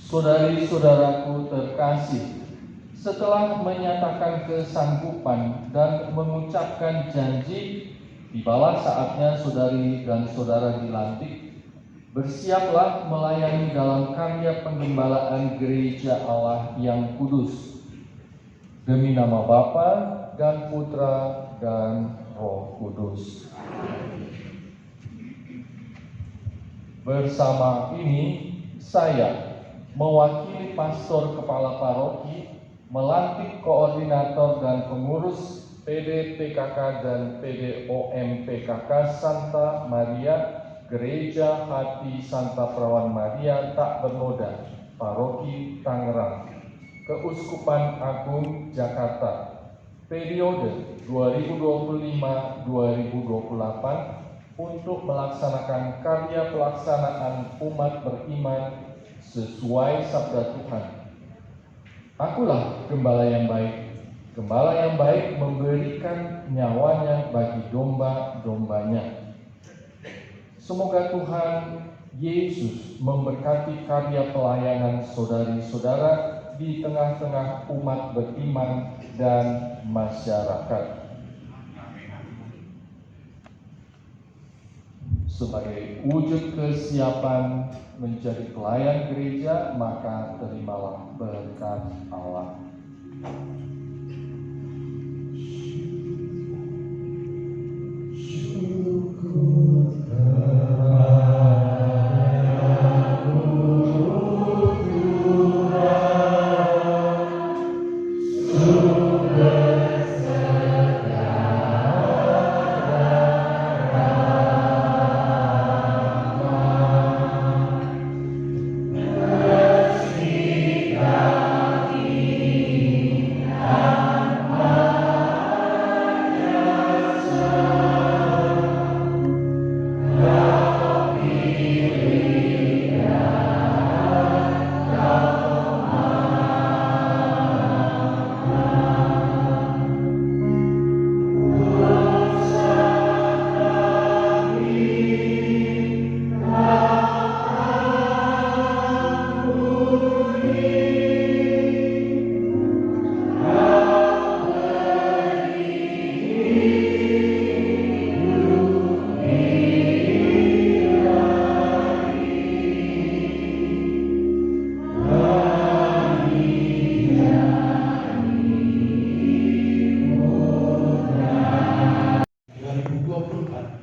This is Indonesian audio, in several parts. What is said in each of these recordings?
Saudari-saudaraku terkasih, setelah menyatakan kesanggupan dan mengucapkan janji, tibalah saatnya saudari dan saudara dilantik. Bersiaplah melayani dalam karya penggembalaan gereja Allah yang kudus. Demi nama Bapa dan Putra dan Roh Kudus. Bersama ini, saya mewakili pastor kepala paroki, melantik koordinator dan pengurus PD PKK dan PDOM PKK Santa Maria, Gereja Hati Santa Perawan Maria Tak Bernoda, Paroki Tangerang, Keuskupan Agung Jakarta, periode 2025-2028, untuk melaksanakan karya pelaksanaan umat beriman sesuai sabda Tuhan. Akulah gembala yang baik. Gembala yang baik memberikan nyawanya bagi domba-dombanya. Semoga Tuhan Yesus memberkati karya pelayanan saudari-saudara di tengah-tengah umat beriman dan masyarakat. Sebagai wujud kesiapan menjadi pelayan gereja, maka terimalah berkat Allah.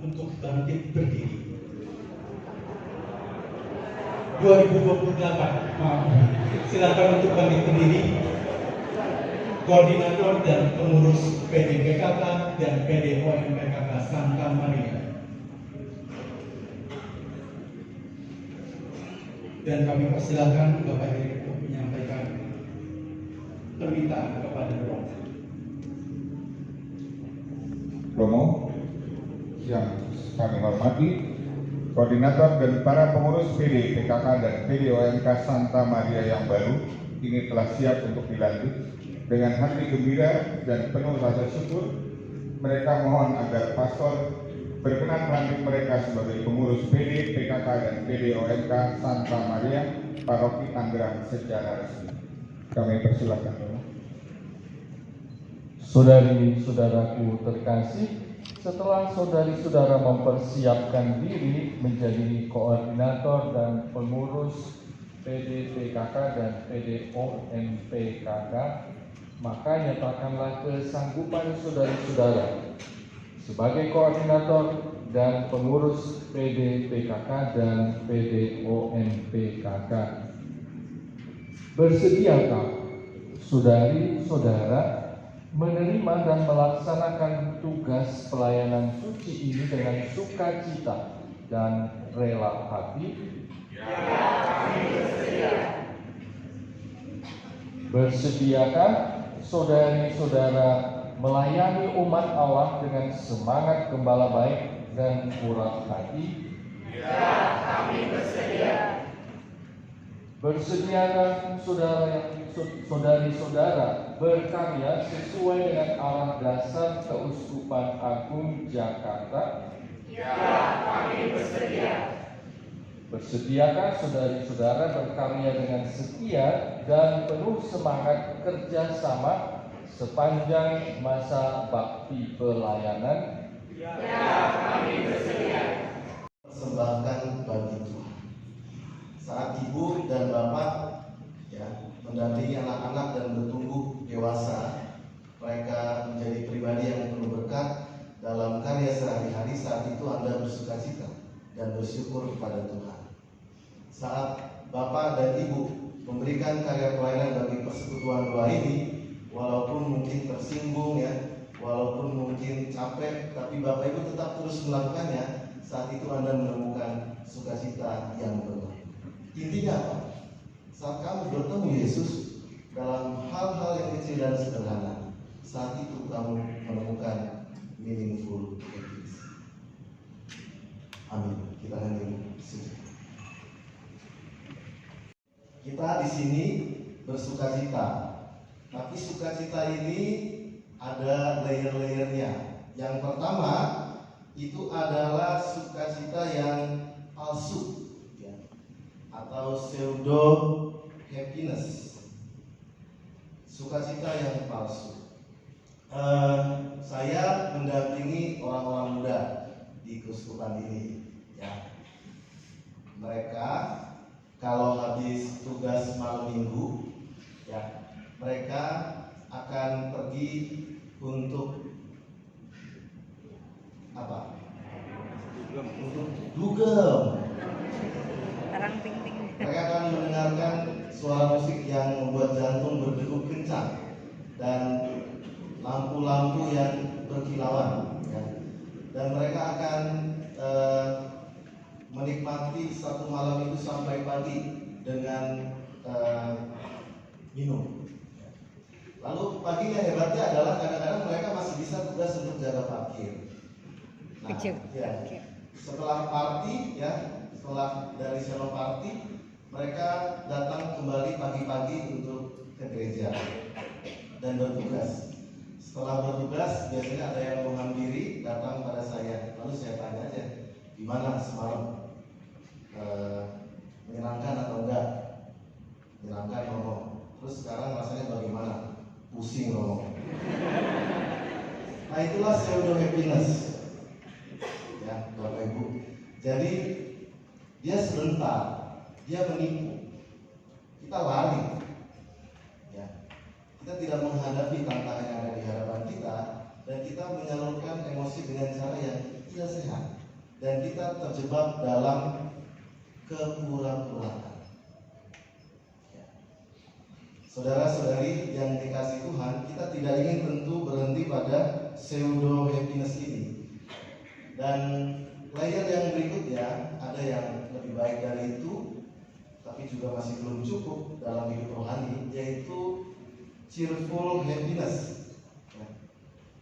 Untuk bangkit berdiri 2028. Silakan untuk bangkit berdiri. Koordinator dan pengurus PD PKK dan PDOM PKK Santa Maria. Dan kami persilakan Bapak Direktur menyampaikan permintaan kepada Romo. Romo yang kami hormati, koordinator dan para pengurus PD PKK dan PDOMK Santa Maria yang baru ini telah siap untuk dilantik. Dengan hati gembira dan penuh rasa syukur, mereka mohon agar pastor berkenan melantik mereka sebagai pengurus PD PKK dan PDOMK Santa Maria Paroki Tangerang secara resmi. Kami persilakan, Romo. Saudari-saudaraku terkasih, setelah saudari-saudara mempersiapkan diri menjadi koordinator dan pengurus PD PKK dan PDOM PKK, maka nyatakanlah kesanggupan saudari-saudara sebagai koordinator dan pengurus PD PKK dan PDOM PKK. Bersediakah saudari-saudara menerima dan melaksanakan tugas pelayanan suci ini dengan sukacita dan rela hati? Ya, kami bersedia. Bersediakah saudari-saudara melayani umat Allah dengan semangat gembala baik dan murah hati? Ya, kami bersedia. Bersediakah saudari-saudara berkarya sesuai dengan arah dasar Keuskupan Agung Jakarta? Ya, kami bersedia. Bersediakah saudari-saudara berkarya dengan setia dan penuh semangat kerjasama sepanjang masa bakti pelayanan? Persembahkan bagi Tuhan. Saat ibu dan bapak mendampingi anak-anak dan bertumbuh dewasa, mereka menjadi pribadi yang penuh berkat dalam karya sehari-hari. Saat itu Anda bersukacita dan bersyukur kepada Tuhan. Saat bapak dan ibu memberikan karya pelayanan bagi persekutuan doa ini, walaupun mungkin tersinggung walaupun mungkin capek, tapi bapak ibu tetap terus melakukannya. Saat itu Anda menemukan sukacita yang penuh. Intinya apa? Saat kamu bertemu Yesus dalam hal-hal yang kecil dan sederhana, saat itu kamu menemukan meaningful happiness. Amin. Kita hening sujud. Kita di sini bersukacita, tapi sukacita ini ada layer-layernya. Yang pertama itu adalah sukacita yang palsu, atau pseudo happiness. Sukacita yang palsu. Saya mendampingi orang-orang muda di keuskupan ini, Mereka kalau habis tugas malam minggu, mereka akan pergi untuk apa? Untuk dugem. Mereka akan mendengarkan suara musik yang membuat jantung berdegup kencang dan lampu-lampu yang berkilauan, dan mereka akan menikmati satu malam itu sampai pagi dengan minum. Lalu paginya hebatnya adalah kadang-kadang mereka masih bisa tugas untuk jaga parkir. Setelah party, setelah dari selo party, mereka datang kembali pagi-pagi untuk ke gereja dan bertugas. Setelah bertugas, biasanya ada yang menghampiri, datang pada saya. Lalu saya tanya aja, gimana semalam? Menyenangkan atau enggak? Menyenangkan ngomong. Terus sekarang rasanya bagaimana? Pusing ngomong. Nah, itulah pseudo happiness, Bapak Ibu. Jadi dia sebentar, dia menipu. Kita lari, kita tidak menghadapi tantangan yang ada di hadapan kita, dan kita menyalurkan emosi dengan cara yang tidak sehat, dan kita terjebak dalam kepura-puraan. Saudara-saudari yang dikasih Tuhan, kita tidak ingin tentu berhenti pada pseudo happiness ini. Dan layer yang berikutnya, ada yang lebih baik dari itu, tapi juga masih belum cukup dalam hidup rohani, yaitu cheerful happiness.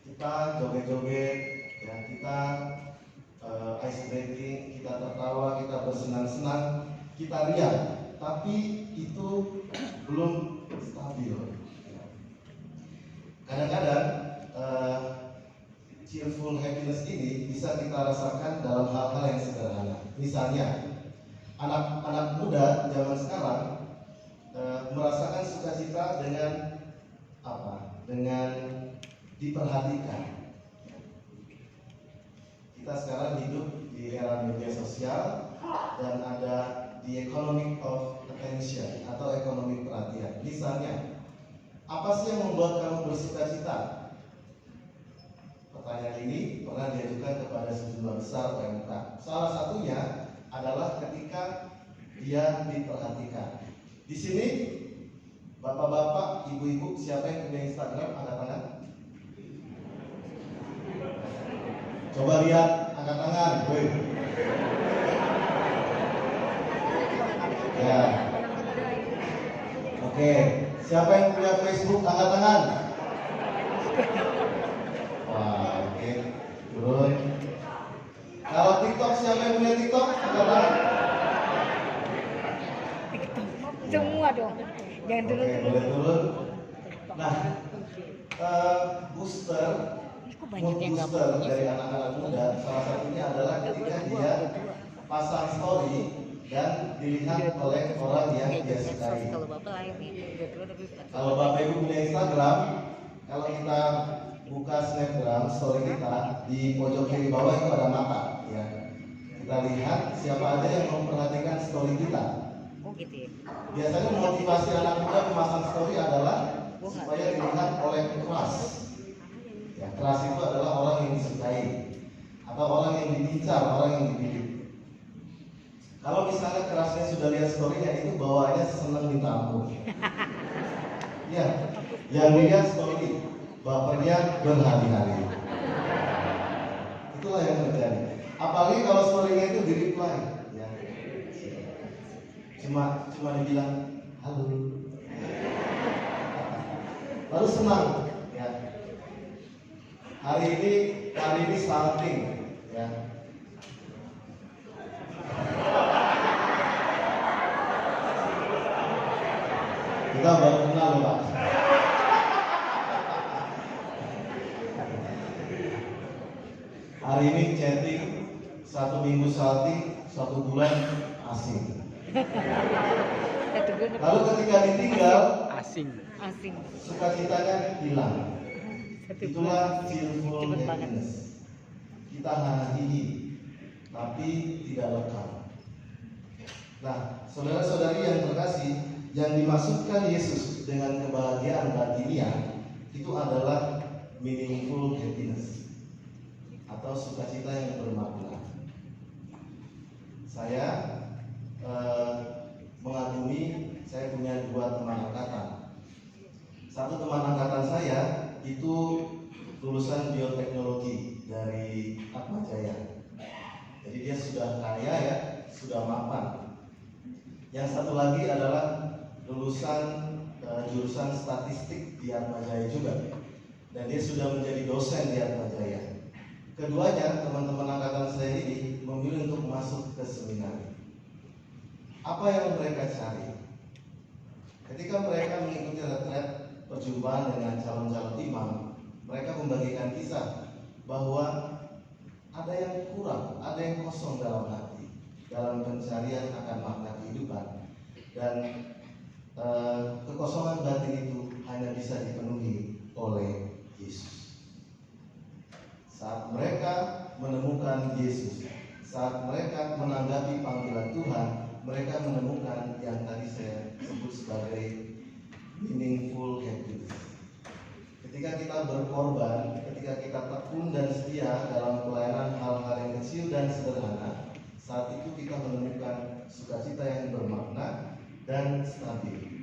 Kita joget-joget, kita ice breaking, kita tertawa, kita bersenang-senang, kita riang, tapi itu belum stabil. Kadang-kadang cheerful happiness ini bisa kita rasakan dalam hal-hal yang sederhana. Misalnya, anak-anak muda zaman sekarang merasakan sukacita dengan apa? Dengan diperhatikan. Kita sekarang hidup di era media sosial dan ada the economic of attention atau ekonomi perhatian. Misalnya, apa sih yang membuat kamu bersukacita? Pertanyaan ini pernah diajukan kepada sejumlah besar PMK. Salah satunya adalah ketika dia diperhatikan. Di sini, bapak-bapak, ibu-ibu, siapa yang punya Instagram? Angkat tangan. Coba lihat, angkat tangan. Woi. Ya. Oke, siapa yang punya Facebook? Angkat tangan. Wah, oke. Turun. Kalau TikTok, siapa yang punya TikTok? Angkat tangan. Semua dong. Jangan turun. Oke, boleh turun. Nah, booster dari anak-anak muda salah satunya adalah ketika dia pasang story dan dilihat oleh orang yang dia sukai. Kalau Bapak lain nih, Kalau Bapak Ibu punya Instagram, kalau kita buka snapgram story kita, di pojok kiri bawah itu ada mata, ya. Kita lihat siapa aja yang memperhatikan story kita. oh gitu ya. Biasanya motivasi anak muda memasang story adalah supaya dilihat oleh kelas. Ya, kelas itu adalah orang yang disukai atau orang yang diincar, orang yang dipilih. Kalau misalnya kerasnya sudah lihat story-nya, itu bawaannya senang minta ampun. Ya, yang lihat story bapernya berhari-hari. Itulah yang terjadi. Apalagi kalau story-nya itu di reply, ya. Cuma dibilang halo, lalu senang, ya. Hari ini salting, ya. Kita baru kenal loh, Pak. Hari ini chatting, 1 minggu salting, 1 bulan asing. Lalu ketika ditinggal, Asing. sukacitanya hilang. Itulah cheerful Cepet banget. happiness. Kita hahihi, tapi tidak lekang. Nah, saudara-saudari yang terkasih, yang dimaksudkan Yesus dengan kebahagiaan batiniah itu adalah meaningful happiness atau sukacita yang bermakna. Saya mengagumi, saya punya 2 teman angkatan. Satu teman angkatan saya itu lulusan bioteknologi dari Atmajaya. Jadi dia sudah kaya, ya, sudah mapan. Yang satu lagi adalah lulusan jurusan statistik di Atmajaya juga, dan dia sudah menjadi dosen di Atmajaya. Keduanya, teman-teman angkatan saya ini, memilih untuk masuk ke seminari. Apa yang mereka cari? Ketika mereka mengikuti retret perjumpaan dengan calon-calon imam, mereka membagikan kisah bahwa ada yang kurang, ada yang kosong dalam hati, dalam pencarian akan makna kehidupan, dan kekosongan batin itu hanya bisa dipenuhi oleh Yesus. Saat mereka menemukan Yesus, saat mereka menanggapi panggilan Tuhan, mereka menemukan yang tadi saya sebut sebagai meaningful happiness. Ketika kita berkorban, ketika kita tekun dan setia dalam pelayanan hal-hal yang kecil dan sederhana, saat itu kita menemukan sukacita yang bermakna dan stabil.